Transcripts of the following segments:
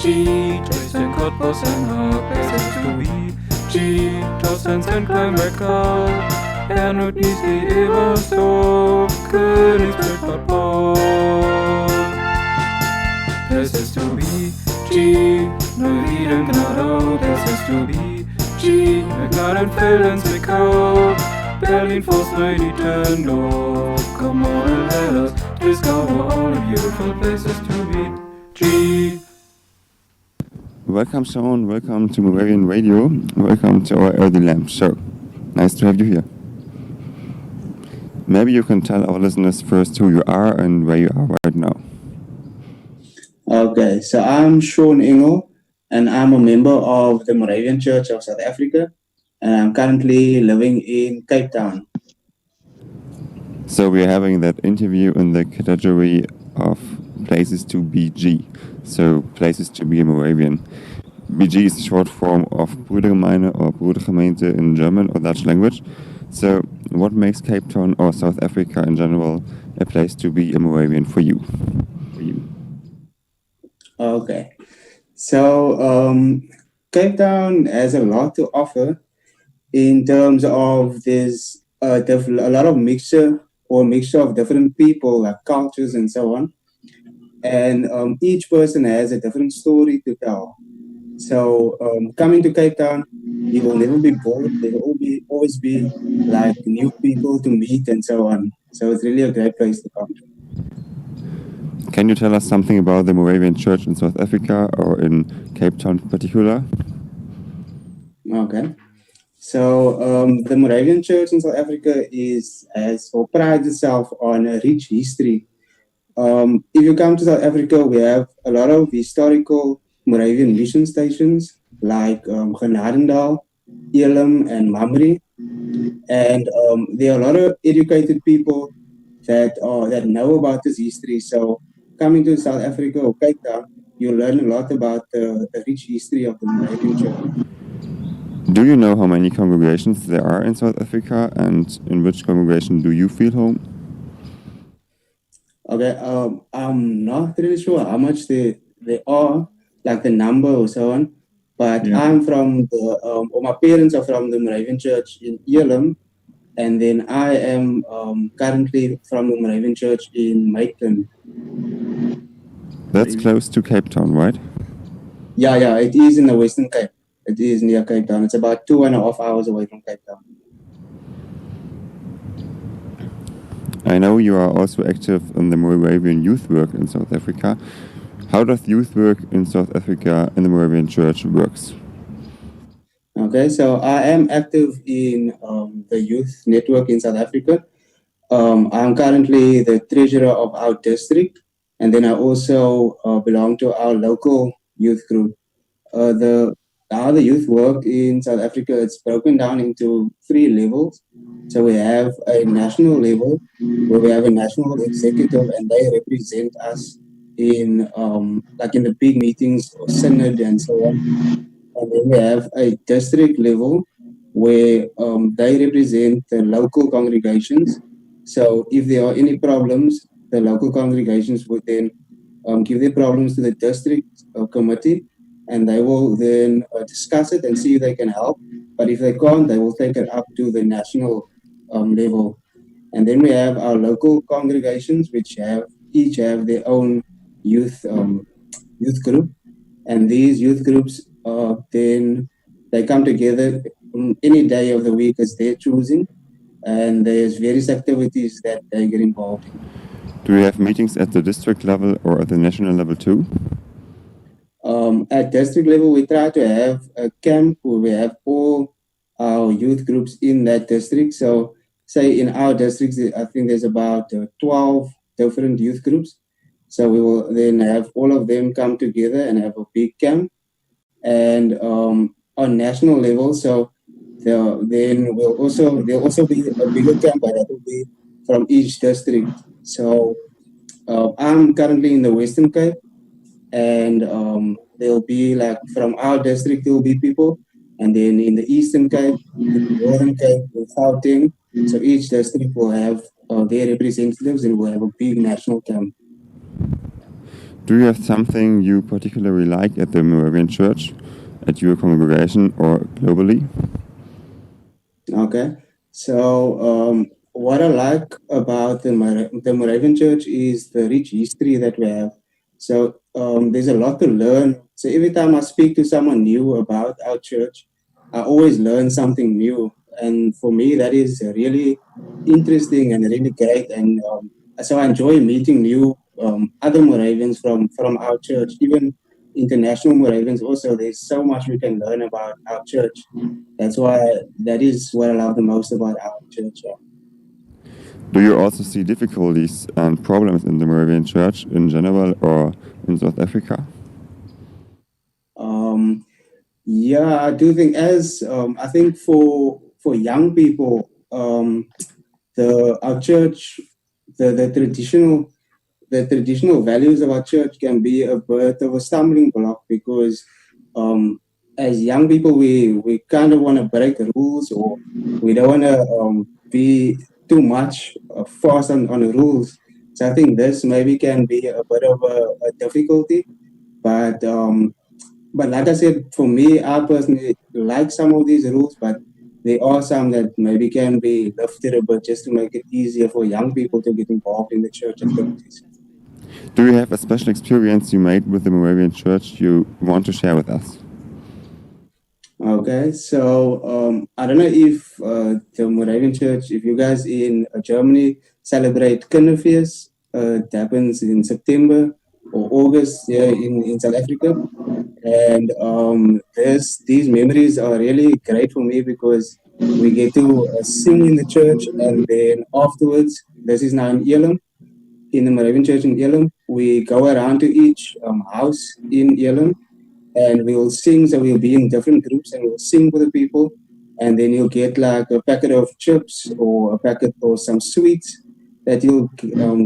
G, Jason Cottbus en haar places to be. G, Tossens en Kleinbecker. Not is die Everstoff, Königsberg Papa. Places to be. G, Neuwieden Gnadau, places to be. G, Gnadenfelden Zwickau. Berlin for Neu-Dietendorf. Come on and let us discover all the beautiful places to be. G. Welcome, Shaun. Welcome to Moravian Radio. Welcome to our Early Lamp show. Nice to have you here. Maybe you can tell our listeners first who you are and where you are right now. Okay, so I'm Shaun Engel, and I'm a member of the Moravian Church of South Africa, and I'm currently living in Cape Town. So we're having that interview in the category of places to be G, so places to be a Moravian. BG is the short form of Broedergemeinde or Broedergemeente in German or Dutch language. So what makes Cape Town or South Africa in general a place to be a Moravian for you? Okay, so Cape Town has a lot to offer in terms of there's a lot of mixture of different people, like cultures and so on. And each person has a different story to tell. So coming to Cape Town, you will never be bored. There will always be like new people to meet and so on. So it's really a great place to come to. Can you tell us something about the Moravian Church in South Africa or in Cape Town in particular? Okay. So the Moravian Church in South Africa prides itself on a rich history. If you come to South Africa, we have a lot of historical Moravian mission stations like Genadendal, Elim, and Mamre. And there are a lot of educated people that know about this history. So coming to South Africa or Cape Town, you'll learn a lot about the rich history of the Moravian Church. Do you know how many congregations there are in South Africa, and in which congregation do you feel home? Okay, I'm not really sure how much they are, like the number or so on, but yeah. I'm from my parents are from the Moravian Church in Elim, and then I am currently from the Moravian Church in Maitland. That's close to Cape Town, right? Yeah, it is in the Western Cape. It is near Cape Town. It's about 2.5 hours away from Cape Town. I know you are also active in the Moravian youth work in South Africa. How does youth work in South Africa in the Moravian Church works? Okay, so I am active in the youth network in South Africa. I'm currently the treasurer of our district, and then I also belong to our local youth group. How the youth work in South Africa, it's broken down into 3 levels. So we have a national level where we have a national executive, and they represent us in like in the big meetings or synod and so on. And then we have a district level where they represent the local congregations. So if there are any problems, the local congregations would then give their problems to the district committee, and they will then discuss it and see if they can help. But if they can't, they will take it up to the national level. And then we have our local congregations, which each have their own youth group. And these youth groups then they come together any day of the week as their choosing, and there's various activities that they get involved in. Do you have meetings at the district level or at the national level too? At district level, we try to have a camp where we have all our youth groups in that district. So say in our districts, I think there's about 12 different youth groups. So we will then have all of them come together and have a big camp. And on national level, so then there'll also be a bigger camp, but that will be from each district. So I'm currently in the Western Cape, and there'll be like from our district there will be people, and then in the Eastern Cape, the Northern Cape, the Gauteng. So each district will have their representatives, and we'll have a big national camp. Do you have something you particularly like at the Moravian Church, at your congregation, or globally? Okay. So, what I like about the Moravian Church is the rich history that we have. So, there's a lot to learn. So, every time I speak to someone new about our church, I always learn something new. And for me, that is really interesting and really great. And so, I enjoy meeting new other Moravians from our church, even international Moravians. Also, there's so much we can learn about our church. That's why that is what I love the most about our church. Yeah. Do you also see difficulties and problems in the Moravian Church in general or in South Africa? Yeah, I do think as I think for young people, the our church, the traditional values of our church can be a bit of a stumbling block because as young people we kind of want to break the rules, or we don't want to be too much fast on the rules. So I think this maybe can be a bit of a difficulty, but like I said, for me, I personally like some of these rules, but there are some that maybe can be lifted a bit just to make it easier for young people to get involved in the church activities. Do you have a special experience you made with the Moravian Church you want to share with us? Okay, so I don't know if the Moravian Church, if you guys in Germany celebrate Kinderfeest, it happens in September or August here in South Africa. And these memories are really great for me because we get to sing in the church, and then afterwards, this is now in Elam, in the Moravian Church in Elam, we go around to each house in Elam, and we will sing. So we'll be in different groups and we'll sing for the people. And then you'll get like a packet of chips or a packet or some sweets that you'll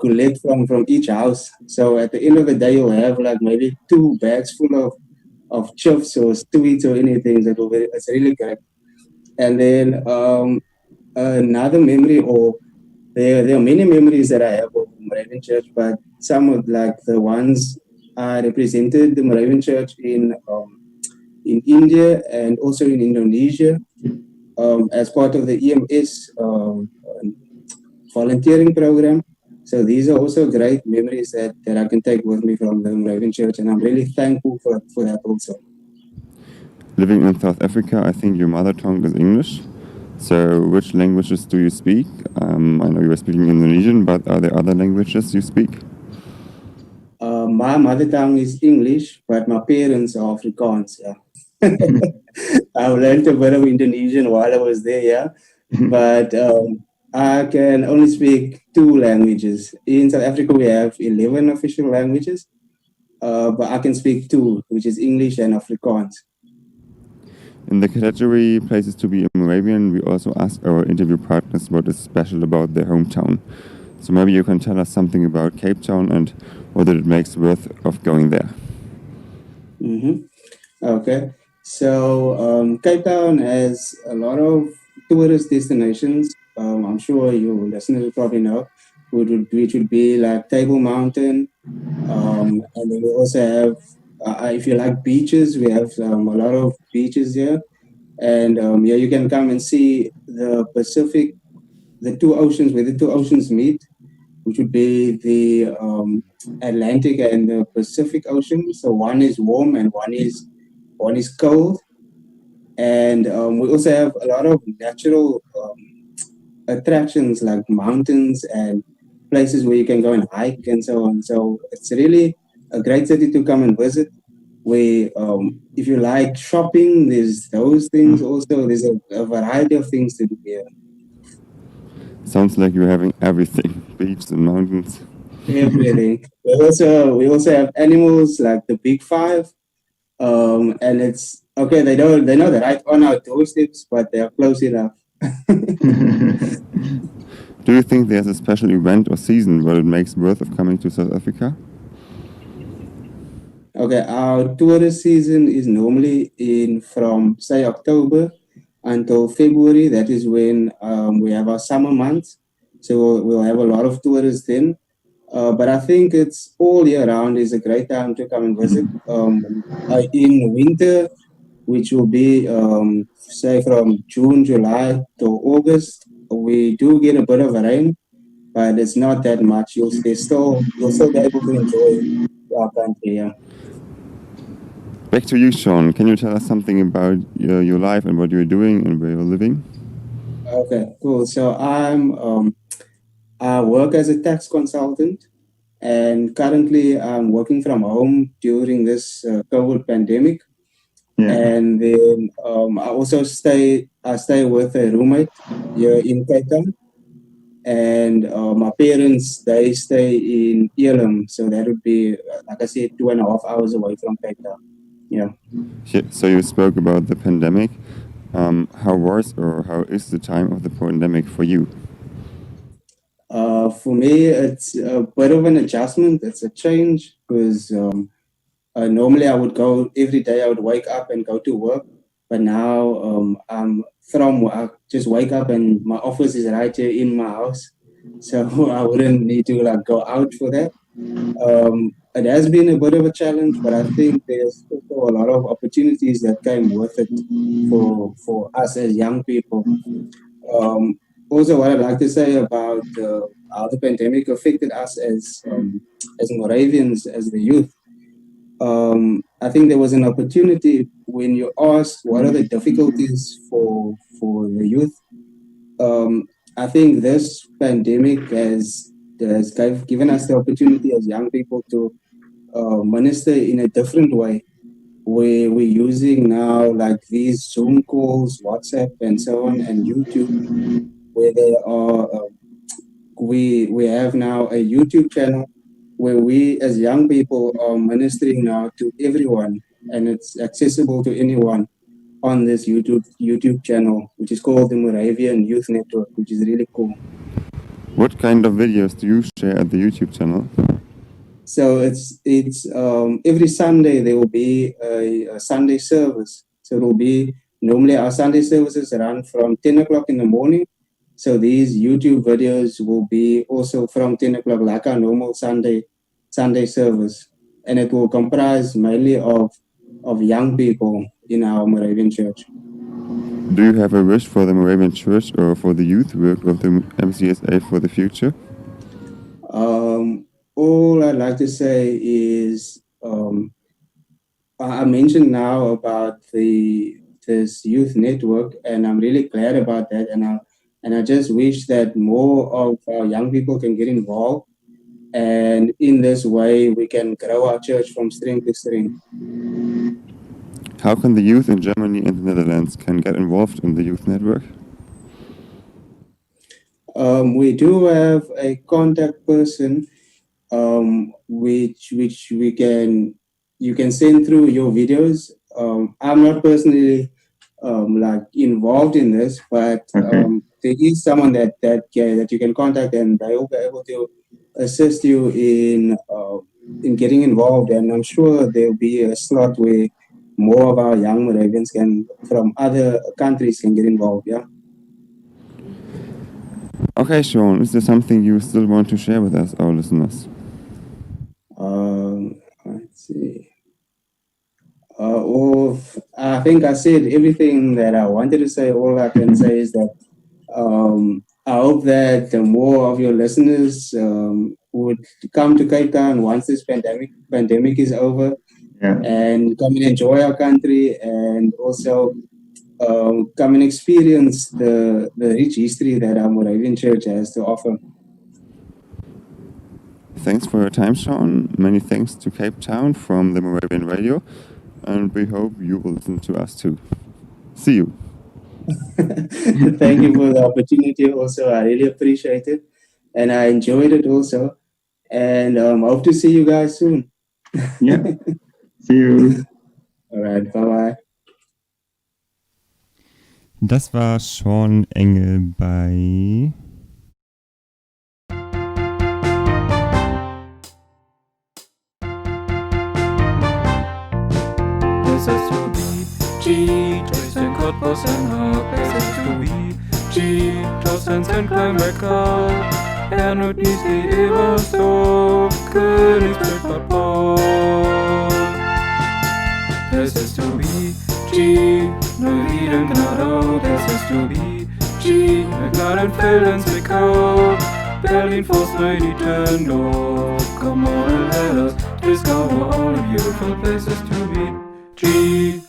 collect from each house. So at the end of the day, you'll have like maybe 2 bags full of chips or sweets or anything. It's really great. And then another memory, or there are many memories that I have of Moravian Church, but some of like the ones I represented the Moravian Church in India and also in Indonesia as part of the EMS volunteering program. So these are also great memories that I can take with me from the Moravian Church, and I'm really thankful for that also. Living in South Africa, I think your mother tongue is English. So which languages do you speak? I know you are speaking Indonesian, but are there other languages you speak? My mother tongue is English, but my parents are Afrikaans. Yeah. I learned a bit of Indonesian while I was there, yeah. But I can only speak 2 languages. In South Africa, we have 11 official languages, but I can speak 2, which is English and Afrikaans. In the category Places to be a Moravian, we also ask our interview partners what is special about their hometown. So maybe you can tell us something about Cape Town and what it makes worth of going there. Okay. So Cape Town has a lot of tourist destinations. I'm sure your listeners will probably know, which would be like Table Mountain. And then we also have, if you like beaches, we have a lot of beaches here. And yeah, you can come and see the Pacific, the 2 oceans, where the 2 oceans meet, which would be the Atlantic and the Pacific Ocean. So one is warm and one is cold. And we also have a lot of natural attractions like mountains and places where you can go and hike and so on. So it's really a great city to come and visit. Where if you like shopping, there's those things also. There's a variety of things to do here. Sounds like you're having everything, beaches and mountains. Everything. We also have animals like the big five. And it's okay, they're not right on our doorsteps, but they are close enough. Do you think there's a special event or season where it makes worth of coming to South Africa? Okay, our tourist season is normally from say October until February. That is when we have our summer months. So we'll have a lot of tourists then. But I think it's all year round is a great time to come and visit. In winter, which will be say from June, July to August, we do get a bit of rain, but it's not that much. You'll still be able to enjoy our country. Yeah. Back to you, Shaun. Can you tell us something about your life and what you're doing and where you're living? Okay, cool. So I work as a tax consultant, and currently I'm working from home during this COVID pandemic. Yeah. And then I stay with a roommate here in Cape Town, and my parents they stay in Elam, so that would be like I said 2.5 hours away from Cape Town. Yeah. So you spoke about the pandemic. How was or how is the time of the pandemic for you? For me, it's a bit of an adjustment. It's a change because normally I would go every day. I would wake up and go to work, but now I'm I just wake up and my office is right here in my house, so I wouldn't need to like go out for that. It has been a bit of a challenge, but I think there's also a lot of opportunities that came with it for us as young people. Um, Also, what I'd like to say about how the pandemic affected us as Moravians, as the youth. I think there was an opportunity when you asked what are the difficulties for the youth. Um, I think this pandemic has given us the opportunity as young people to minister in a different way. We're using now like these Zoom calls, WhatsApp, and so on, and YouTube, where there are we have now a YouTube channel where we as young people are ministering now to everyone, and it's accessible to anyone on this YouTube channel, which is called the Moravian Youth Network, which is really cool. What kind of videos do you share at the YouTube channel? So it's every Sunday there will be a Sunday service. So it will be normally our Sunday services run from 10 o'clock in the morning. So these YouTube videos will be also from 10 o'clock, like our normal Sunday service, and it will comprise mainly of young people in our Moravian Church. Do you have a wish for the Moravian Church or for the youth work of the MCSA for the future? All I'd like to say is I mentioned now about this youth network, and I'm really glad about that. And I just wish that more of our young people can get involved, and in this way we can grow our church from strength to strength. How can the youth in Germany and the Netherlands can get involved in the youth network? We do have a contact person, which you can send through your videos. I'm not personally like involved in this, but there is someone that you can contact, and they will be able to assist you in getting involved. And I'm sure there will be a slot where more of our young Moravians from other countries can get involved. Yeah. Okay, Shaun, is there something you still want to share with us, our listeners? Let's see. I think I said everything that I wanted to say. All I can say is that I hope that more of your listeners would come to Cape Town once this pandemic is over, and come and enjoy our country, and also come and experience the rich history that our Moravian Church has to offer. Thanks for your time, Shaun. Many thanks to Cape Town from the Moravian Radio, and we hope you will listen to us too. See you. Thank you for the opportunity also. I really appreciate it, and I enjoyed it also, and hope to see you guys soon. Yeah. See you. All right, bye-bye. Das war Shaun Engel bei Places to be, G, Tristan Cottbus and Hub. Places to be, G, Torstens and Kleinbecker. Ernut, Niesli, Ebersdorf, Königsberg, Bad Boll. Places to be, G, Neuwieden, Gnadau. Places to be, G, McLaren, Feldens, Zwickau, Berlin, Forstneu, Dietendorf. Come on and let us discover all the beautiful places to be, G.